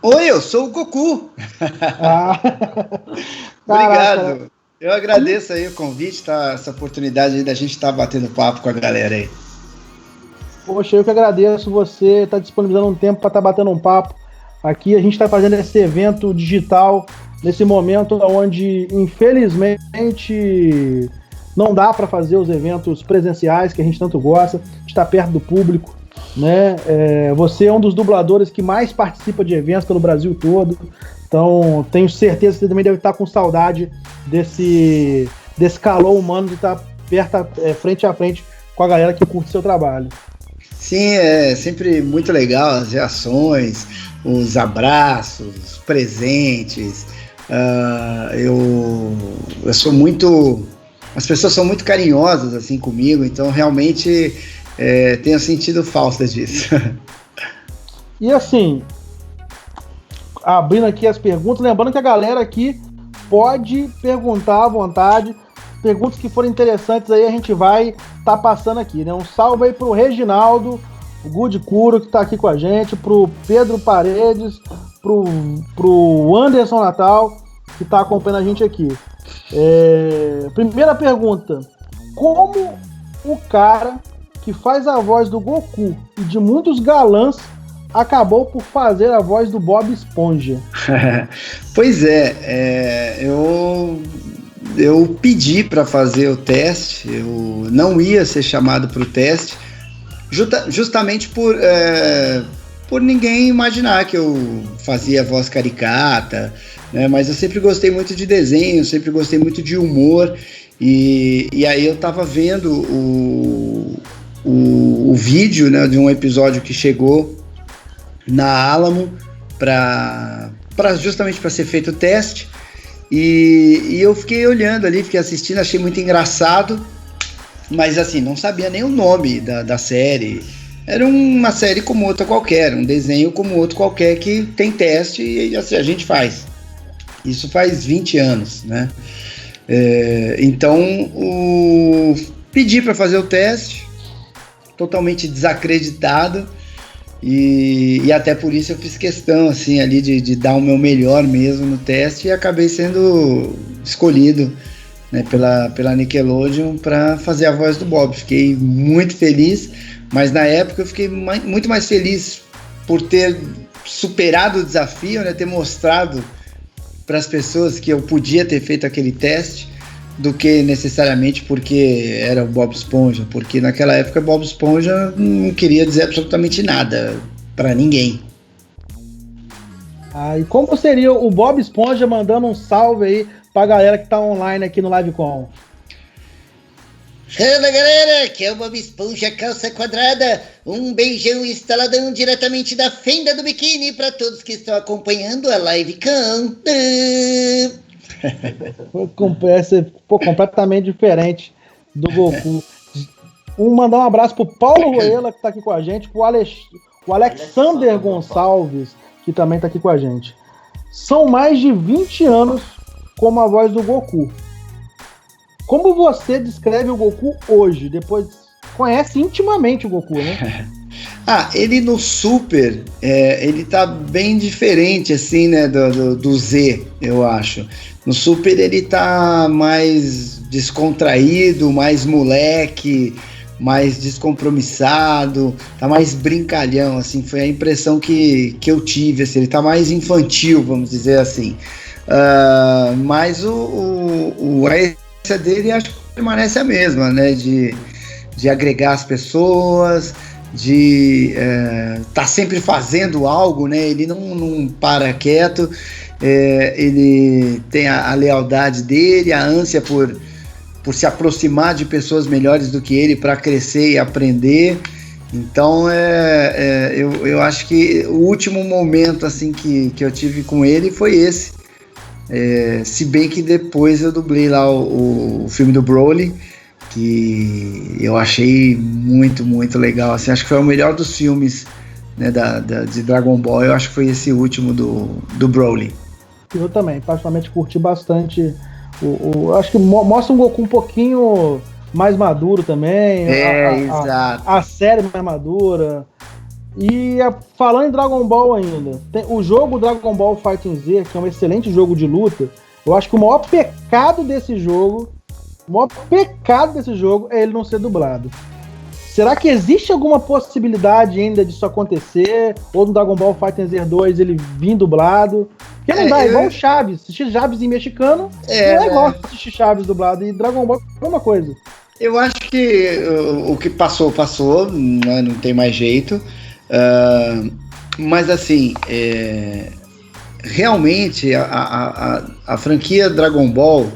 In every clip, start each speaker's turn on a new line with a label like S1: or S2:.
S1: Oi, eu sou o Goku.
S2: Ah,
S1: Obrigado. Eu agradeço aí o convite, tá? Essa oportunidade aí da gente estar batendo papo com a galera aí.
S2: Poxa, eu que agradeço você estar disponibilizando um tempo para estar batendo um papo. Aqui a gente está fazendo esse evento digital nesse momento onde, infelizmente, não dá para fazer os eventos presenciais que a gente tanto gosta, estar perto do público, né? Você é um dos dubladores que mais participa de eventos pelo Brasil todo, então tenho certeza que você também deve estar com saudade desse calor humano de estar perto, frente a frente com a galera que curte seu trabalho.
S1: Sim, é sempre muito legal as reações, os abraços, os presentes. Eu sou muito... As pessoas são muito carinhosas assim comigo, então realmente tenho sentido falta disso.
S2: E assim, abrindo aqui as perguntas, lembrando que a galera aqui pode perguntar à vontade, perguntas que forem interessantes aí a gente vai tá passando aqui, né? Um salve aí pro Reginaldo, o Good Curo que tá aqui com a gente, pro Pedro Paredes, pro Anderson Natal que tá acompanhando a gente aqui. Primeira pergunta: como o cara que faz a voz do Goku e de muitos galãs acabou por fazer a voz do Bob Esponja?
S1: Pois eu pedi para fazer o teste, eu não ia ser chamado para o teste, justamente por ninguém imaginar que eu fazia voz caricata, né? Mas eu sempre gostei muito de desenho, sempre gostei muito de humor, e aí eu tava vendo o vídeo, né, de um episódio que chegou na Alamo justamente para ser feito o teste, e eu fiquei olhando ali, fiquei assistindo, achei muito engraçado, mas assim, não sabia nem o nome da série. Era uma série como outra qualquer, um desenho como outro qualquer que tem teste e assim, a gente faz. Isso faz 20 anos, né? Então, pedi para fazer o teste, totalmente desacreditado, e até por isso eu fiz questão assim, ali de dar o meu melhor mesmo no teste, e acabei sendo escolhido, né, pela Nickelodeon para fazer a voz do Bob. Fiquei muito feliz, mas na época eu fiquei muito mais feliz por ter superado o desafio, né, ter mostrado para as pessoas que eu podia ter feito aquele teste, do que necessariamente porque era o Bob Esponja, porque naquela época Bob Esponja não queria dizer absolutamente nada para ninguém.
S2: E como seria o Bob Esponja mandando um salve aí pra galera que tá online aqui no LiveCon?
S3: Fala galera, aqui é o Bob Esponja Calça Quadrada, um beijão instaladão diretamente da fenda do biquíni para todos que estão acompanhando a LiveCon.
S2: Foi completamente diferente do Goku. Mandar um abraço pro Paulo Roela, que tá aqui com a gente, pro Alexander Gonçalves, que também tá aqui com a gente. São mais de 20 anos como a voz do Goku. Como você descreve o Goku hoje? Depois conhece intimamente o Goku, né?
S1: Ele no Super, ele tá bem diferente, assim, né, do Z, eu acho. No Super ele tá mais descontraído, mais moleque, mais descompromissado, tá mais brincalhão, assim, foi a impressão que eu tive, assim, ele tá mais infantil, vamos dizer assim. Mas a essência dele acho que permanece a mesma, né, de agregar as pessoas, de tá sempre fazendo algo, né? Ele não para quieto, ele tem a lealdade dele, a ânsia por se aproximar de pessoas melhores do que ele para crescer e aprender. Então eu acho que o último momento assim que eu tive com ele foi esse, se bem que depois eu dublei lá o filme do Broly, que eu achei muito, muito legal, assim, acho que foi o melhor dos filmes, né, de Dragon Ball. Eu acho que foi esse último do Broly.
S2: Eu também, particularmente curti bastante. Acho que mostra um Goku um pouquinho mais maduro também.
S1: Exato.
S2: A série mais madura. Falando em Dragon Ball ainda, o jogo Dragon Ball Fighting Z, que é um excelente jogo de luta, eu acho que o maior pecado desse jogo é ele não ser dublado. Será que existe alguma possibilidade ainda disso acontecer? Ou no Dragon Ball Fighting Z 2 ele vir dublado? Porque não dá, igual o Chaves. Assistir Chaves em mexicano não é igual assistir Chaves dublado. E Dragon Ball é a mesma coisa.
S1: Eu acho que o que passou, né? Não tem mais jeito. Mas assim, realmente a franquia Dragon Ball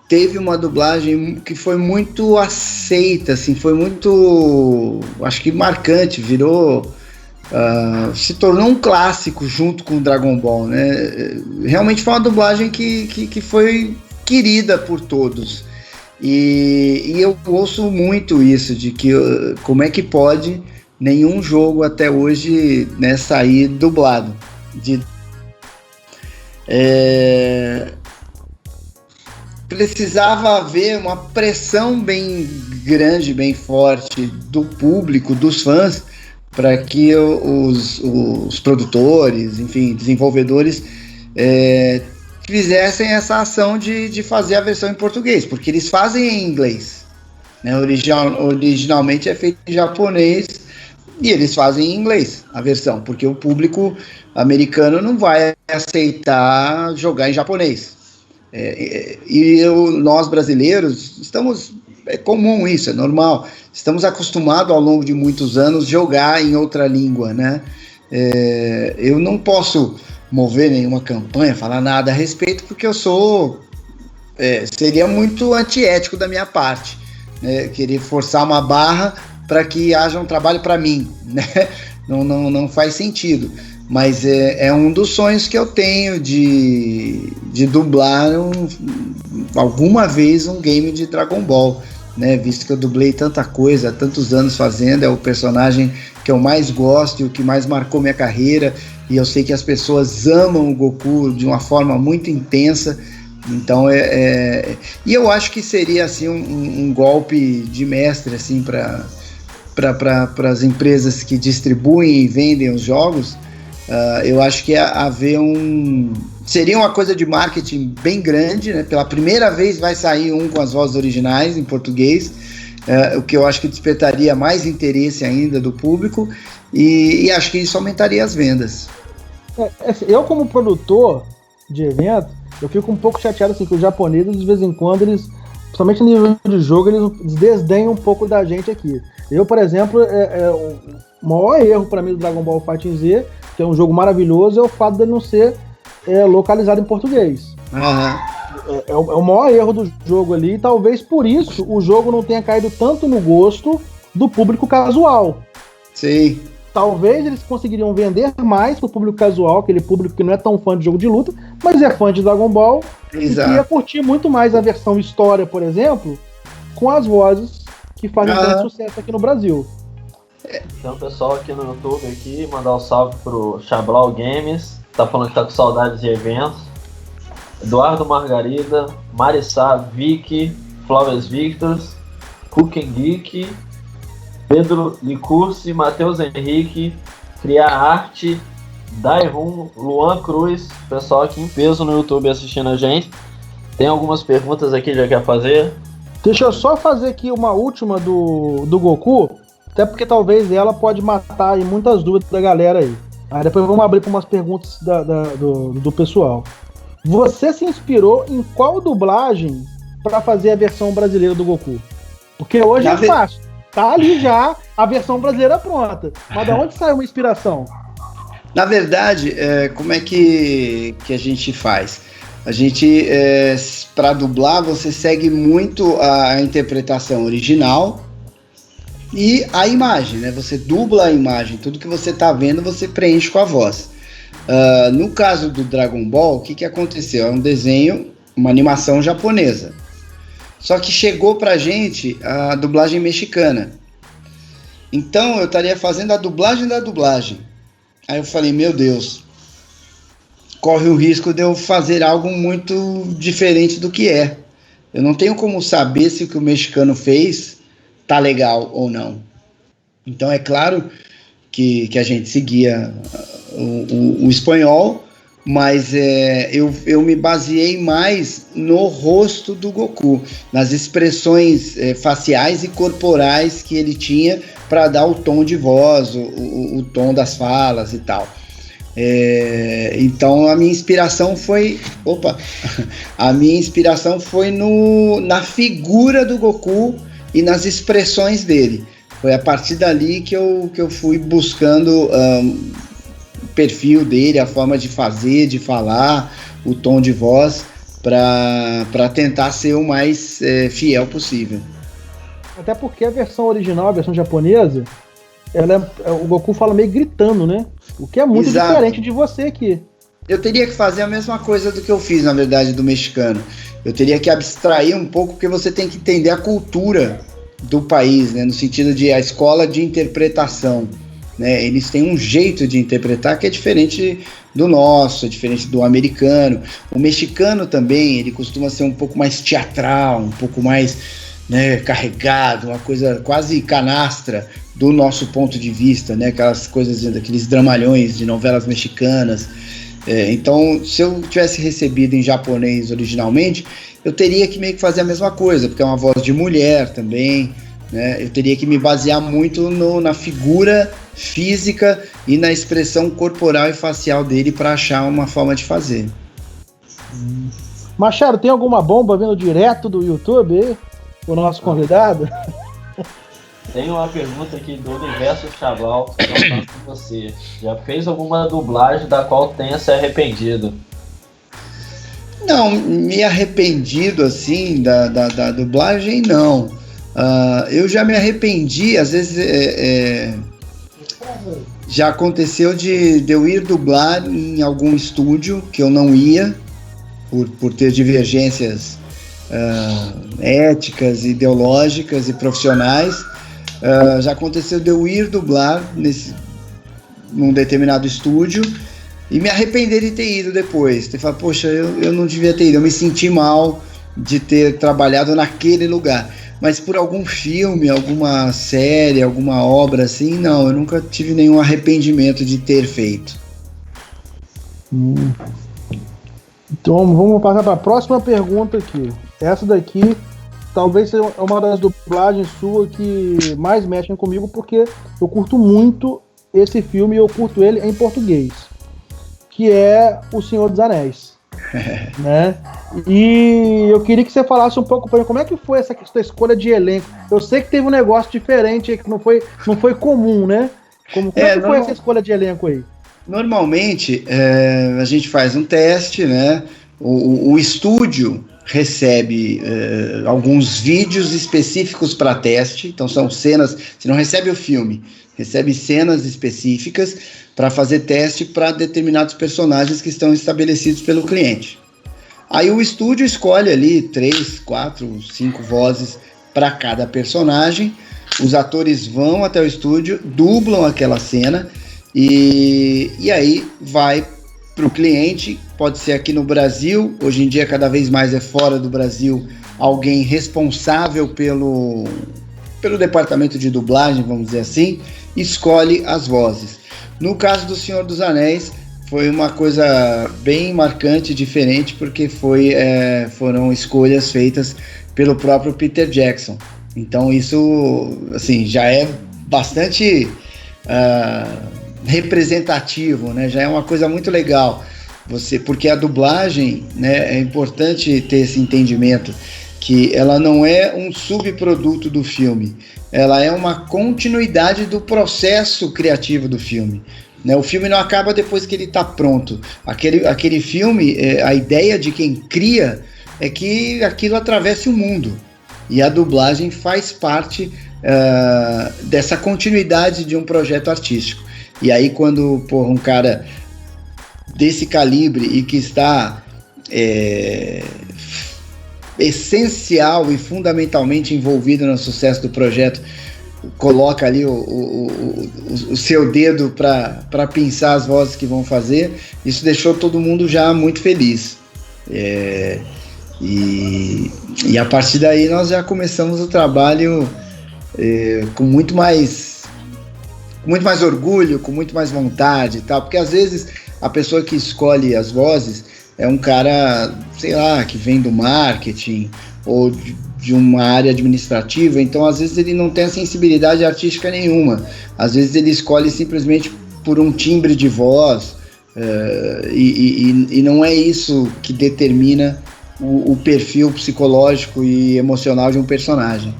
S1: teve uma dublagem que foi muito aceita, assim, foi muito, acho que marcante, se tornou um clássico junto com o Dragon Ball, né? Realmente foi uma dublagem que foi querida por todos. E eu ouço muito isso, de que como é que pode nenhum jogo até hoje, né, sair dublado. Precisava haver uma pressão bem grande, bem forte do público, dos fãs, para que os produtores, enfim, desenvolvedores fizessem essa ação de fazer a versão em português, porque eles fazem em inglês, né? Originalmente é feito em japonês e eles fazem em inglês a versão, porque o público americano não vai aceitar jogar em japonês. Nós brasileiros estamos, é comum isso, é normal, estamos acostumados ao longo de muitos anos jogar em outra língua, né? Eu não posso mover nenhuma campanha, falar nada a respeito, porque eu seria muito antiético da minha parte, né? Querer forçar uma barra para que haja um trabalho para mim, né? Não faz sentido. Mas é um dos sonhos que eu tenho de dublar alguma vez um game de Dragon Ball, né? Visto que eu dublei tanta coisa há tantos anos fazendo, é o personagem que eu mais gosto e o que mais marcou minha carreira, e eu sei que as pessoas amam o Goku de uma forma muito intensa. Então e eu acho que seria assim um golpe de mestre assim para as empresas que distribuem e vendem os jogos. Eu acho que seria uma coisa de marketing bem grande, né? Pela primeira vez vai sair com as vozes originais em português, o que eu acho que despertaria mais interesse ainda do público, e acho que isso aumentaria as vendas.
S2: Eu, como produtor de evento, eu fico um pouco chateado assim, que os japoneses, de vez em quando, principalmente no nível de jogo, eles desdenham um pouco da gente aqui. Eu, por exemplo, o maior erro para mim do Dragon Ball Fighting Z, que é um jogo maravilhoso, é o fato de ele não ser localizado em português.
S1: Uhum.
S2: É o maior erro do jogo ali, e talvez por isso o jogo não tenha caído tanto no gosto do público casual.
S1: Sim.
S2: Talvez eles conseguiriam vender mais pro público casual, aquele público que não é tão fã de jogo de luta, mas é fã de Dragon Ball.
S1: Exato.
S2: E que ia curtir muito mais a versão história, por exemplo, com as vozes que fazem tanto sucesso aqui no Brasil.
S4: Tem um pessoal aqui no YouTube aqui, mandar um salve pro Chablau Games, tá falando que tá com saudades de eventos. Eduardo Margarida, Marissá, Vicky, Flores Victors, Cooking Geek, Pedro Licursi, Matheus Henrique, Criar Arte, Dairun, Luan Cruz, pessoal aqui em peso no YouTube assistindo a gente. Tem algumas perguntas aqui que já quer fazer?
S2: Deixa eu só fazer aqui uma última do Goku, até porque talvez ela pode matar aí muitas dúvidas da galera aí. Aí depois vamos abrir para umas perguntas do pessoal. Você se inspirou em qual dublagem para fazer a versão brasileira do Goku? Porque hoje é fácil. Tá ali já a versão brasileira pronta. Mas de onde saiu uma inspiração?
S1: Na verdade, como é que a gente faz? A gente, para dublar, você segue muito a interpretação original e a imagem, né? Você dubla a imagem, tudo que você tá vendo você preenche com a voz. No caso do Dragon Ball, o que aconteceu? É um desenho, uma animação japonesa. Só que chegou pra gente a dublagem mexicana. Então eu estaria fazendo a dublagem da dublagem. Aí eu falei, meu Deus, corre o risco de eu fazer algo muito diferente do que é. Eu não tenho como saber se o que o mexicano fez tá legal ou não. Então é claro que a gente seguia o espanhol, mas eu me baseei mais no rosto do Goku, nas expressões faciais e corporais que ele tinha para dar o tom de voz, o tom das falas e tal. Então a minha inspiração foi na figura do Goku e nas expressões dele. Foi a partir dali que eu fui buscando o perfil dele, a forma de fazer, de falar, o tom de voz, para tentar ser o mais fiel possível.
S2: Até porque a versão original, a versão japonesa, o Goku fala meio gritando, né? O que é muito
S1: Exato.
S2: diferente de você aqui.
S1: Eu teria que fazer a mesma coisa do que eu fiz, na verdade, do mexicano. Eu teria que abstrair um pouco, porque você tem que entender a cultura do país, né? No sentido de a escola de interpretação, né? Eles têm um jeito de interpretar que é diferente do nosso, é diferente do americano. O mexicano também, ele costuma ser um pouco mais teatral, um pouco mais, né, carregado, uma coisa quase canastra do nosso ponto de vista, né? Aquelas coisas, aqueles dramalhões de novelas mexicanas. Então, se eu tivesse recebido em japonês originalmente, eu teria que meio que fazer a mesma coisa, porque é uma voz de mulher também, né? Eu teria que me basear muito na figura física e na expressão corporal e facial dele para achar uma forma de fazer.
S2: Machado, tem alguma bomba vindo direto do YouTube aí? O nosso convidado?
S4: Tem uma pergunta aqui do Universo Chablau, perguntando pra você. Já fez alguma dublagem da qual tenha se arrependido?
S1: Não, me arrependido assim da dublagem, não. Eu já me arrependi, às vezes já aconteceu de eu ir dublar em algum estúdio que eu não ia, por ter divergências éticas, ideológicas e profissionais. Já aconteceu de eu ir dublar num determinado estúdio e me arrepender de ter ido depois. Ter falado, poxa, eu não devia ter ido, eu me senti mal de ter trabalhado naquele lugar. Mas por algum filme, alguma série, alguma obra assim, não, eu nunca tive nenhum arrependimento de ter feito.
S2: Então vamos passar para a próxima pergunta aqui. Essa daqui talvez seja uma das dublagens suas que mais mexem comigo, porque eu curto muito esse filme e eu curto ele em português, que é O Senhor dos Anéis. Né? E eu queria que você falasse um pouco para mim como é que foi essa escolha de elenco. Eu sei que teve um negócio diferente, que não foi comum, né? Como é que foi essa escolha de elenco aí?
S1: Normalmente a gente faz um teste, né? O estúdio recebe alguns vídeos específicos para teste, então são cenas, você não recebe o filme, recebe cenas específicas para fazer teste para determinados personagens que estão estabelecidos pelo cliente. Aí o estúdio escolhe ali 3, 4, 5 vozes para cada personagem, os atores vão até o estúdio, dublam aquela cena e aí vai para o cliente, pode ser aqui no Brasil, hoje em dia cada vez mais é fora do Brasil, alguém responsável pelo departamento de dublagem, vamos dizer assim, escolhe as vozes. No caso do Senhor dos Anéis, foi uma coisa bem marcante, diferente, porque foram escolhas feitas pelo próprio Peter Jackson. Então isso assim, já é bastante representativo, né? Já é uma coisa muito legal, porque a dublagem, né, é importante ter esse entendimento que ela não é um subproduto do filme, ela é uma continuidade do processo criativo do filme, né? O filme não acaba depois que ele está pronto. Aquele filme, a ideia de quem cria é que aquilo atravesse o mundo, e a dublagem faz parte dessa continuidade de um projeto artístico. E aí quando um cara desse calibre e que está essencial e fundamentalmente envolvido no sucesso do projeto, coloca ali o seu dedo para pensar as vozes que vão fazer, isso deixou todo mundo já muito feliz. E a partir daí nós já começamos o trabalho com muito mais muito mais orgulho, com muito mais vontade e tal, porque às vezes a pessoa que escolhe as vozes é um cara, sei lá, que vem do marketing ou de uma área administrativa, então às vezes ele não tem a sensibilidade artística nenhuma, às vezes ele escolhe simplesmente por um timbre de voz, e não é isso que determina o perfil psicológico e emocional de um personagem.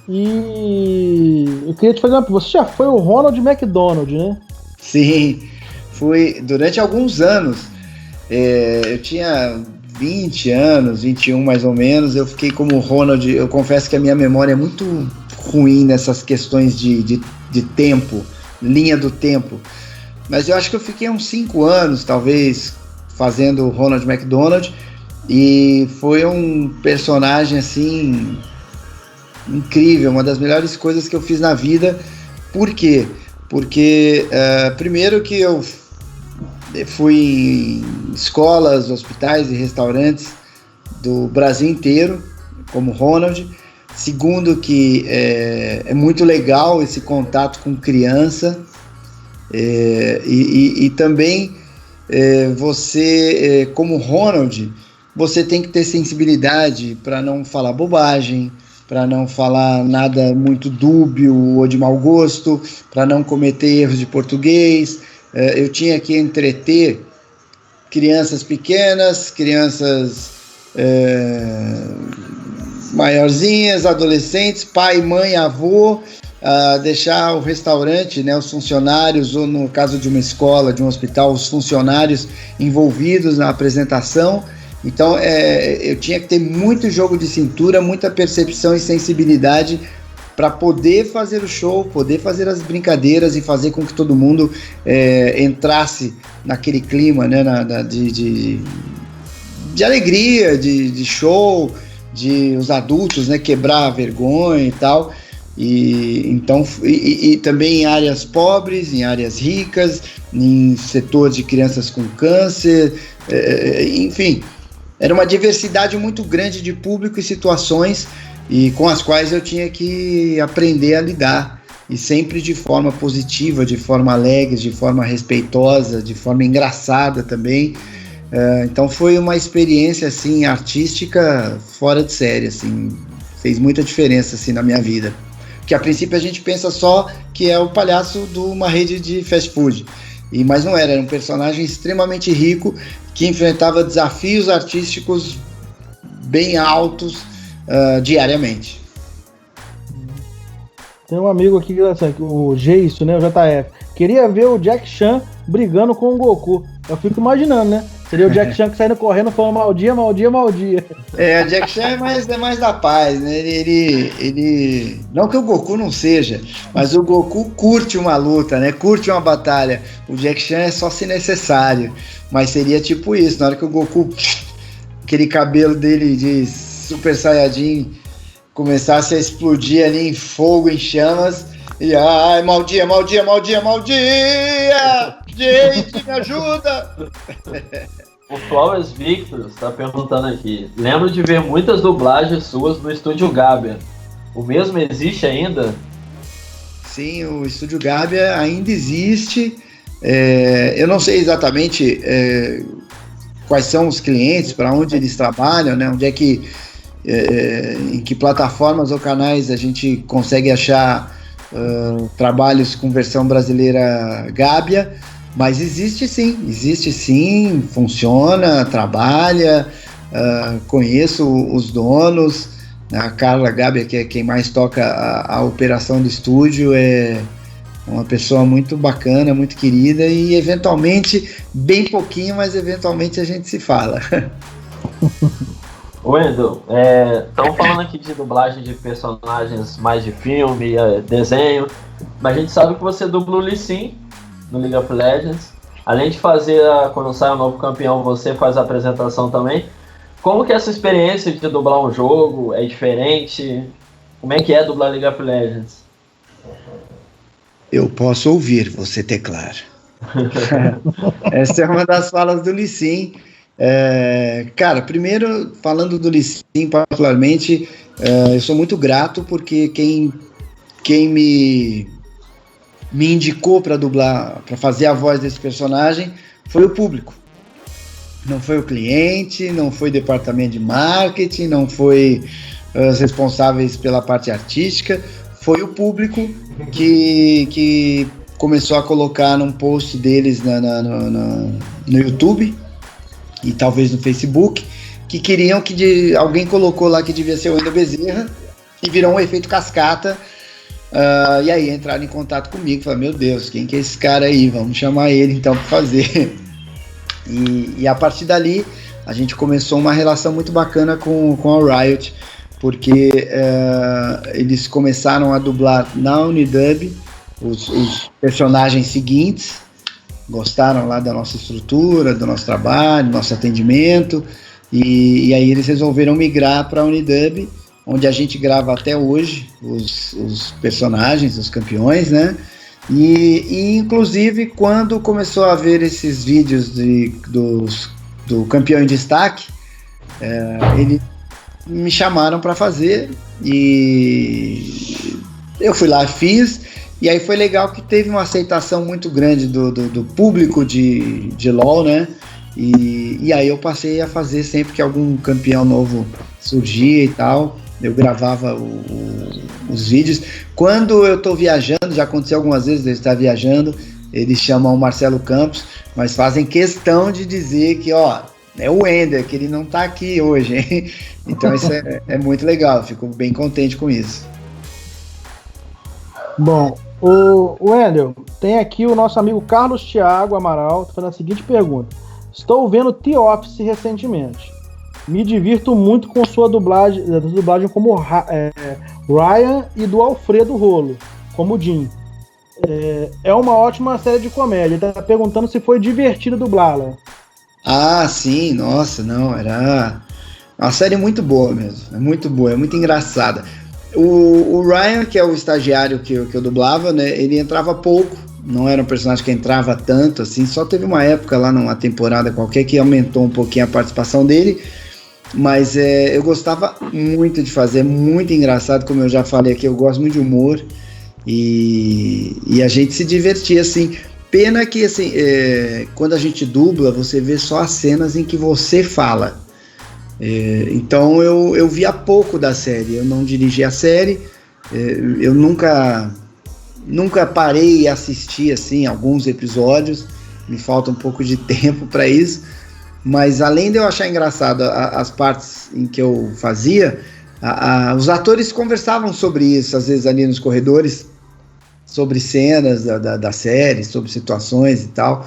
S2: E eu queria te fazer uma pergunta. Você já foi o Ronald McDonald, né?
S1: Sim, fui durante alguns anos. Eu tinha 20 anos, 21 mais ou menos. Eu fiquei como Ronald. Eu confesso que a minha memória é muito ruim nessas questões de tempo, linha do tempo. Mas eu acho que eu fiquei uns 5 anos, talvez, fazendo o Ronald McDonald. E foi um personagem assim incrível, uma das melhores coisas que eu fiz na vida. Por quê? Porque primeiro que eu fui em escolas, hospitais e restaurantes do Brasil inteiro como Ronald. Segundo que é muito legal esse contato com criança, e também você como Ronald, você tem que ter sensibilidade para não falar bobagem, para não falar nada muito dúbio ou de mau gosto, para não cometer erros de português. Eu tinha que entreter crianças pequenas, crianças maiorzinhas, adolescentes, pai, mãe, avô, deixar o restaurante, né, os funcionários, ou no caso de uma escola, de um hospital, os funcionários envolvidos na apresentação. Então eu tinha que ter muito jogo de cintura, muita percepção e sensibilidade para poder fazer o show, poder fazer as brincadeiras e fazer com que todo mundo entrasse naquele clima, né, de alegria, de show, de os adultos, né, quebrar a vergonha e tal. E também em áreas pobres, em áreas ricas, em setor de crianças com câncer, enfim. Era uma diversidade muito grande de público e situações, e com as quais eu tinha que aprender a lidar, e sempre de forma positiva, de forma alegre, de forma respeitosa, de forma engraçada também. Então foi uma experiência assim, artística fora de série, assim, fez muita diferença assim, na minha vida. Porque a princípio a gente pensa só que é o palhaço de uma rede de fast food, mas não era um personagem extremamente rico, que enfrentava desafios artísticos bem altos diariamente.
S2: Tem um amigo aqui, o Geisso, né, o JF, queria ver o Jack Chan brigando com o Goku. Eu fico imaginando, né? Seria o Jack Chan que saindo correndo falando mal dia, mal dia, mal dia.
S1: O Jack Chan é mais da paz, né? Ele não que o Goku não seja, mas o Goku curte uma luta, né? Curte uma batalha. O Jack Chan é só se necessário. Mas seria tipo isso, na hora que o Goku, aquele cabelo dele de Super Saiyajin começasse a explodir ali em fogo, em chamas, e ai, mal dia, mal dia, mal dia, mal dia! Gente, me ajuda!
S4: O Flores Victor está perguntando aqui: lembro de ver muitas dublagens suas no Estúdio Gabia. O mesmo existe ainda?
S1: Sim, o Estúdio Gabia ainda existe. Eu não sei exatamente quais são os clientes, para onde eles trabalham, né? Onde é que, em que plataformas ou canais a gente consegue achar trabalhos com versão brasileira Gabia. Mas existe sim, funciona, trabalha, conheço os donos, a Carla Gabia, que é quem mais toca a operação do estúdio, é uma pessoa muito bacana, muito querida, e eventualmente, bem pouquinho, mas eventualmente a gente se fala.
S4: Wendel, estamos falando aqui de dublagem de personagens mais de filme, desenho, mas a gente sabe que você dubla o Lee Sin no League of Legends. Além de fazer, quando sai um novo campeão, você faz a apresentação também. Como que é essa experiência de dublar um jogo? É diferente? Como é que é dublar League of Legends?
S1: Eu posso ouvir você teclar. Essa é uma das falas do Lee Sin. Cara, primeiro, falando do Lee Sin particularmente, eu sou muito grato, porque quem me me indicou para dublar, para fazer a voz desse personagem, foi o público. Não foi o cliente, não foi o departamento de marketing, não foi os responsáveis pela parte artística, foi o público que começou a colocar num post deles no YouTube e talvez no Facebook, que queriam alguém colocou lá que devia ser o Wendel Bezerra e virou um efeito cascata. E aí entraram em contato comigo, falaram, meu Deus, quem que é esse cara aí? Vamos chamar ele então para fazer. E a partir dali a gente começou uma relação muito bacana com a Riot, porque eles começaram a dublar na Unidub os personagens seguintes, gostaram lá da nossa estrutura, do nosso trabalho, do nosso atendimento, e aí eles resolveram migrar para a Unidub, onde a gente grava até hoje os personagens, os campeões, né? E inclusive quando começou a ver esses vídeos do campeão em destaque, eles me chamaram para fazer e eu fui lá, fiz, e aí foi legal que teve uma aceitação muito grande do público de LoL, né? E aí eu passei a fazer sempre que algum campeão novo surgia e tal, eu gravava os vídeos. Quando eu tô viajando, já aconteceu algumas vezes de eu estar viajando, eles chamam o Marcelo Campos, mas fazem questão de dizer que, ó, é o Wendel, que ele não tá aqui hoje, hein? Então isso é muito legal, fico bem contente com isso.
S2: Bom, o Wendel, tem aqui o nosso amigo Carlos Thiago Amaral, fazendo a seguinte pergunta. Estou vendo The Office recentemente. Me divirto muito com sua dublagem como Ryan e do Alfredo Rolo, como Jim. É uma ótima série de comédia. Ele tá perguntando se foi divertido dublá-la.
S1: Ah, sim, nossa, não, era uma série muito boa mesmo, é muito boa, é muito engraçada. O Ryan, que é o estagiário que eu dublava, né, ele entrava pouco, não era um personagem que entrava tanto, assim, só teve uma época lá numa temporada qualquer que aumentou um pouquinho a participação dele, mas eu gostava muito de fazer, muito engraçado, como eu já falei aqui, eu gosto muito de humor, e a gente se divertia, assim. Pena que, assim, quando a gente dubla, você vê só as cenas em que você fala. Então eu via pouco da série, eu não dirigi a série, eu nunca parei e assisti, assim, alguns episódios, me falta um pouco de tempo para isso, mas além de eu achar engraçado as partes em que eu fazia, os atores conversavam sobre isso, às vezes ali nos corredores, sobre cenas da série, sobre situações e tal.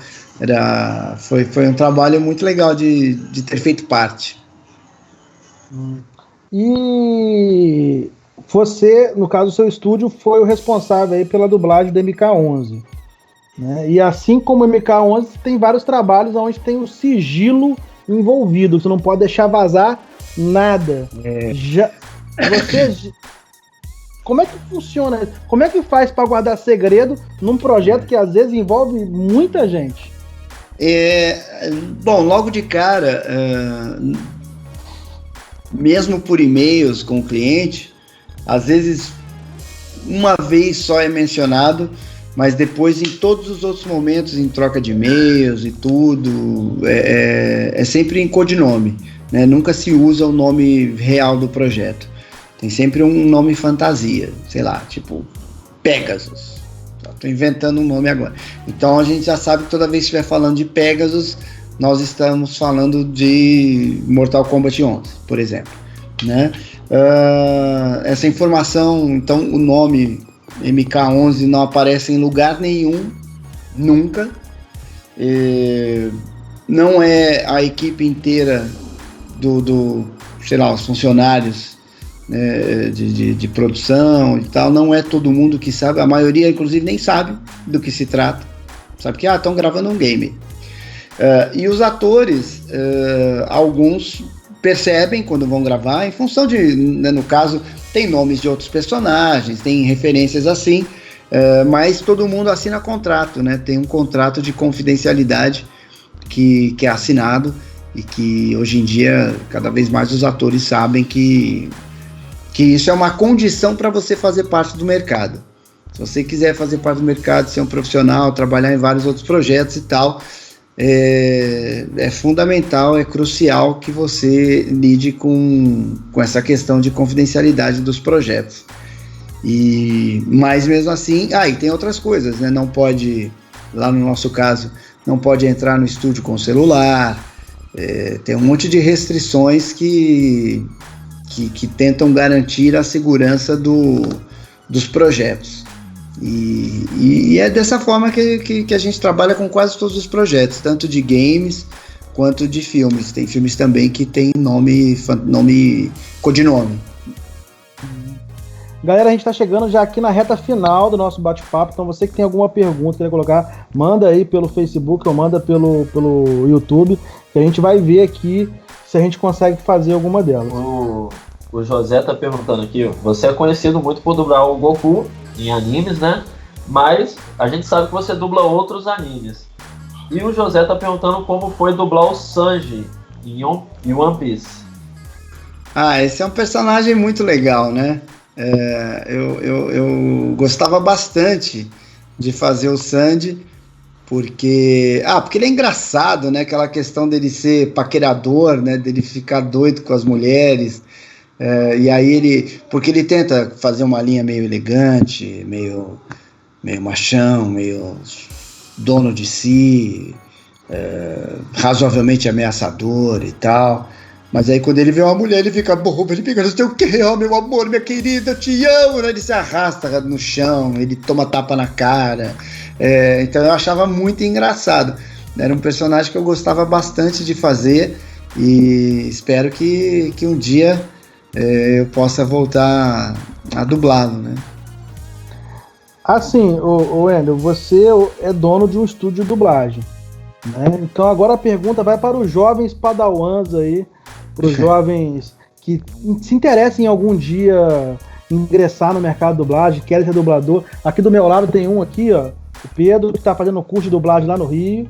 S1: Foi um trabalho muito legal de ter feito parte.
S2: E você, no caso do seu estúdio, foi o responsável aí pela dublagem do MK11, né? E assim como o MK11, tem vários trabalhos onde tem o sigilo envolvido, você não pode deixar vazar nada. Como é que funciona? Como é que faz para guardar segredo num projeto que às vezes envolve muita gente?
S1: Bom, logo de cara, mesmo por e-mails com o cliente, às vezes uma vez só é mencionado, mas depois em todos os outros momentos, em troca de e-mails e tudo, é sempre em codinome, né? Nunca se usa o nome real do projeto. Tem sempre um nome fantasia, sei lá, tipo Pegasus. Estou inventando um nome agora. Então a gente já sabe que toda vez que estiver falando de Pegasus, nós estamos falando de Mortal Kombat 11, por exemplo, né? Essa informação, então o nome MK11 não aparece em lugar nenhum, nunca. Não é a equipe inteira sei lá, os funcionários, né, de produção e tal, não é todo mundo que sabe, a maioria inclusive nem sabe do que se trata, sabe que estão gravando um game. E os atores, alguns percebem quando vão gravar, em função de, né, no caso, tem nomes de outros personagens, tem referências assim, mas todo mundo assina contrato, né? Tem um contrato de confidencialidade que é assinado e que hoje em dia cada vez mais os atores sabem que isso é uma condição para você fazer parte do mercado, Se você quiser fazer parte do mercado, ser um profissional, trabalhar em vários outros projetos e tal, é fundamental, é crucial que você lide com essa questão de confidencialidade dos projetos. Mas mesmo assim, e tem outras coisas, né? Não pode, lá no nosso caso, não pode entrar no estúdio com celular, tem um monte de restrições que tentam garantir a segurança dos projetos. E é dessa forma que a gente trabalha com quase todos os projetos, tanto de games quanto de filmes. Tem filmes também que tem codinome.
S2: Galera, a gente está chegando já aqui na reta final do nosso bate-papo, então você que tem alguma pergunta, quer colocar, manda aí pelo Facebook ou manda pelo YouTube, que a gente vai ver aqui se a gente consegue fazer alguma delas.
S4: O José tá perguntando aqui, você é conhecido muito por dublar o Goku em animes, né? Mas a gente sabe que você dubla outros animes. E o José tá perguntando como foi dublar o Sanji em One Piece.
S1: Esse é um personagem muito legal, né? Eu gostava bastante de fazer o Sanji, porque ele é engraçado, né? Aquela questão dele ser paquerador, né? Dele ficar doido com as mulheres. E aí porque ele tenta fazer uma linha meio elegante, meio machão, meio dono de si, razoavelmente ameaçador e tal. Mas aí quando ele vê uma mulher, ele fica bobo, ele fica, não sei o que, meu amor, minha querida, eu te amo, né? Ele se arrasta no chão, ele toma tapa na cara, então eu achava muito engraçado, era um personagem que eu gostava bastante de fazer e espero que um dia eu possa voltar a dublá-lo, né?
S2: Assim, o Wendel, você é dono de um estúdio de dublagem, né? Então agora a pergunta vai para os jovens padawans aí, para os jovens que se interessem em algum dia ingressar no mercado de dublagem, querem ser dublador. Aqui do meu lado tem um aqui, ó, o Pedro, que está fazendo curso de dublagem lá no Rio.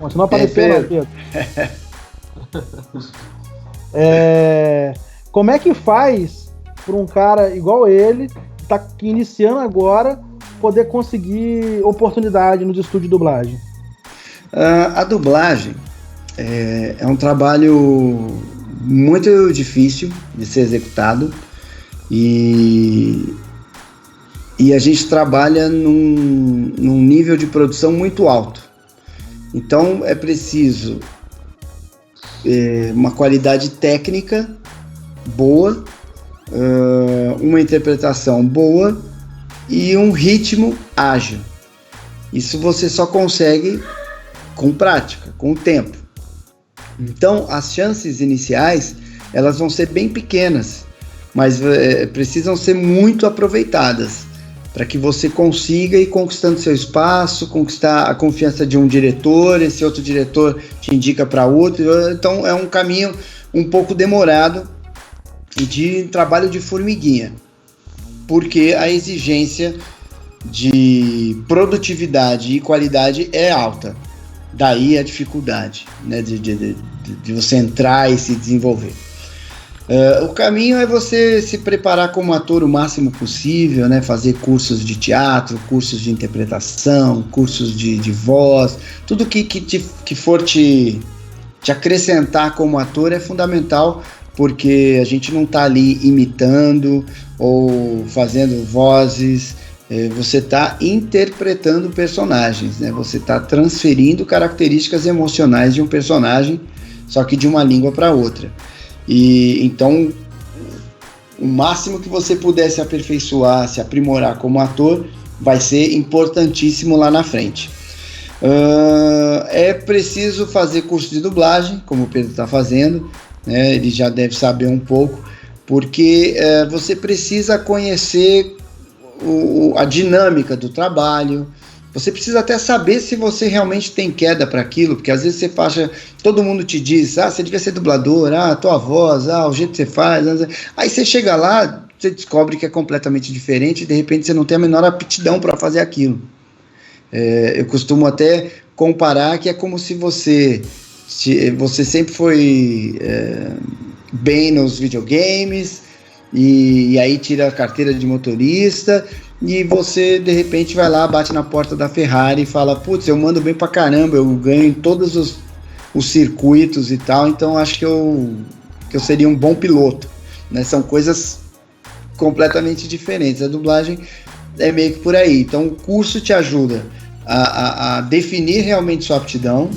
S2: Você não apareceu, não, Pedro. Como é que faz para um cara igual ele, que está iniciando agora, poder conseguir oportunidade no estúdio de dublagem?
S1: A dublagem é um trabalho muito difícil de ser executado e a gente trabalha num nível de produção muito alto. Então é preciso uma qualidade técnica boa, uma interpretação boa e um ritmo ágil. Isso você só consegue com prática, com o tempo. Então, as chances iniciais, elas vão ser bem pequenas, mas precisam ser muito aproveitadas, para que você consiga ir conquistando seu espaço, conquistar a confiança de um diretor, esse outro diretor te indica para outro. Então, é um caminho um pouco demorado e de trabalho de formiguinha, porque a exigência de produtividade e qualidade é alta. Daí a dificuldade, né, de você entrar e se desenvolver. O caminho é você se preparar como ator o máximo possível, né, fazer cursos de teatro, cursos de interpretação, cursos de voz, tudo que for te acrescentar como ator é fundamental, porque a gente não está ali imitando ou fazendo vozes. Você está interpretando personagens, né? Você está transferindo características emocionais de um personagem, só que de uma língua para outra. E então, o máximo que você puder se aperfeiçoar, se aprimorar como ator, vai ser importantíssimo lá na frente. É preciso fazer curso de dublagem, como o Pedro está fazendo, né? Ele já deve saber um pouco, porque você precisa conhecer a dinâmica do trabalho. Você precisa até saber se você realmente tem queda para aquilo, porque às vezes você faz, todo mundo te diz, você devia ser dublador, a tua voz, o jeito que você faz, aí você chega lá, você descobre que é completamente diferente e de repente você não tem a menor aptidão para fazer aquilo. Eu costumo até comparar que é como se você sempre foi bem nos videogames, e aí tira a carteira de motorista e você, de repente, vai lá, bate na porta da Ferrari e fala, putz, eu mando bem pra caramba, eu ganho em todos os circuitos e tal, então acho que eu seria um bom piloto, né? São coisas completamente diferentes. A dublagem é meio que por aí. Então o curso te ajuda a definir realmente sua aptidão,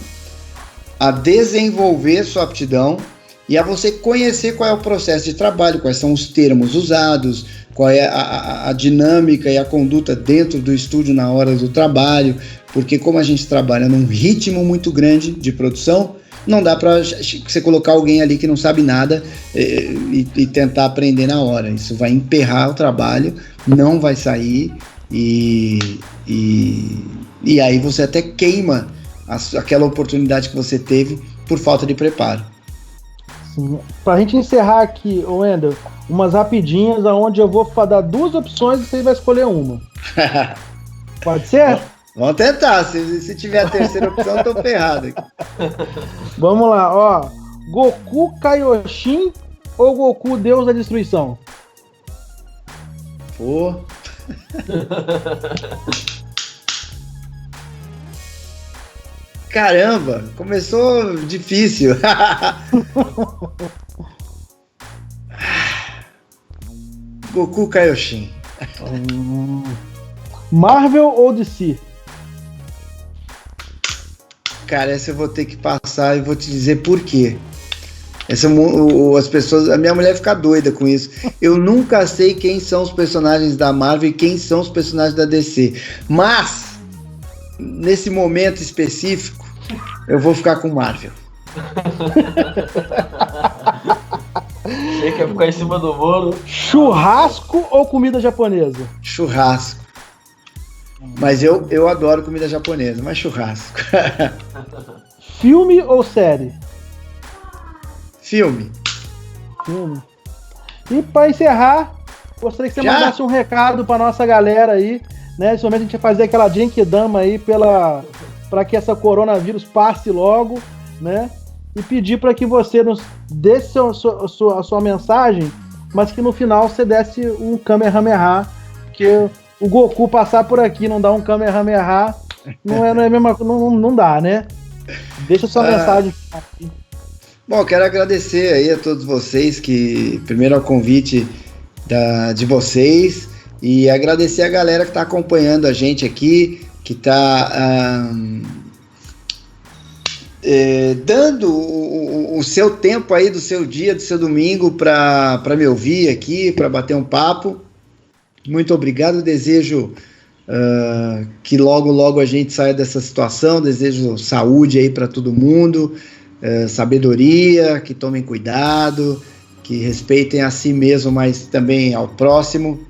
S1: a desenvolver sua aptidão e a você conhecer qual é o processo de trabalho, quais são os termos usados, qual é a dinâmica e a conduta dentro do estúdio na hora do trabalho, porque como a gente trabalha num ritmo muito grande de produção, não dá para você colocar alguém ali que não sabe nada e tentar aprender na hora. Isso vai emperrar o trabalho, não vai sair e aí você até queima aquela oportunidade que você teve por falta de preparo.
S2: Sim. Pra gente encerrar aqui, Wendel, umas rapidinhas onde eu vou dar 2 opções e você vai escolher uma. Pode ser?
S1: Vamos tentar, se tiver a terceira opção, eu tô ferrado aqui.
S2: Vamos lá, ó. Goku Kaioshin ou Goku Deus da Destruição?
S1: Pô. Caramba, começou difícil. Goku Kaioshin.
S2: Marvel ou DC?
S1: Cara, essa eu vou ter que passar e vou te dizer por quê. As pessoas, a minha mulher fica doida com isso. Eu nunca sei quem são os personagens da Marvel e quem são os personagens da DC. Mas, nesse momento específico, eu vou ficar com Marvel.
S4: Você quer ficar em cima do muro?
S2: Churrasco ou comida japonesa?
S1: Churrasco. Mas eu adoro comida japonesa, mas churrasco.
S2: Filme ou série?
S1: Filme.
S2: E para encerrar, gostaria que você mandasse um recado para nossa galera aí, né? Nesse momento a gente vai fazer aquela Genkidama aí para que essa coronavírus passe logo, né? E pedir para que você nos dê a sua mensagem, mas que no final você desse um Kamehameha, porque o Goku passar por aqui não dá um Kamehameha, não é mesmo, não dá, né? Deixa sua mensagem aqui.
S1: Bom, quero agradecer aí a todos vocês, primeiro ao convite de vocês, e agradecer a galera que está acompanhando a gente aqui, que está dando o seu tempo aí do seu dia, do seu domingo para me ouvir aqui, para bater um papo. Muito obrigado, desejo que logo a gente saia dessa situação, desejo saúde aí para todo mundo, sabedoria, que tomem cuidado, que respeitem a si mesmo, mas também ao próximo,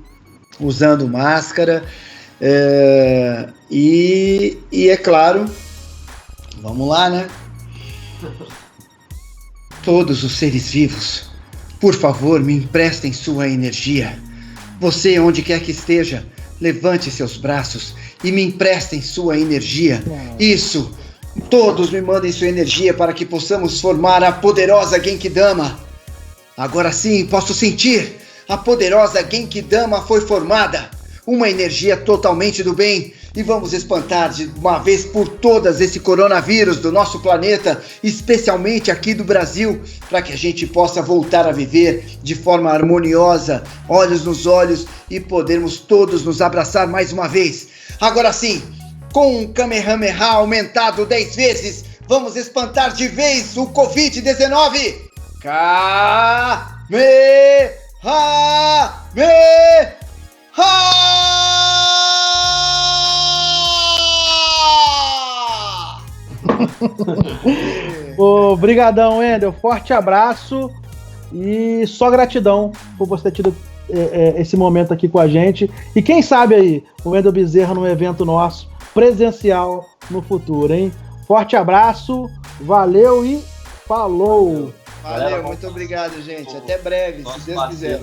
S1: usando máscara, e é claro, vamos lá, né? Todos os seres vivos, por favor, me emprestem sua energia. Você, onde quer que esteja, levante seus braços e me emprestem sua energia. Isso! Todos me mandem sua energia para que possamos formar a poderosa Genkidama. Agora sim, posso sentir! A poderosa Genkidama foi formada. Uma energia totalmente do bem. E vamos espantar de uma vez por todas esse coronavírus do nosso planeta, especialmente aqui do Brasil, para que a gente possa voltar a viver de forma harmoniosa, olhos nos olhos, e podermos todos nos abraçar mais uma vez. Agora sim, com um Kamehameha aumentado 10 vezes, vamos espantar de vez o Covid-19. Kamehameha!
S2: Obrigadão, Wendel. Forte abraço e só gratidão por você ter tido esse momento aqui com a gente. E quem sabe aí, o Wendel Bezerra num evento nosso presencial no futuro, hein? Forte abraço, valeu e falou!
S1: Valeu, muito obrigado, gente. Até breve, se Deus quiser.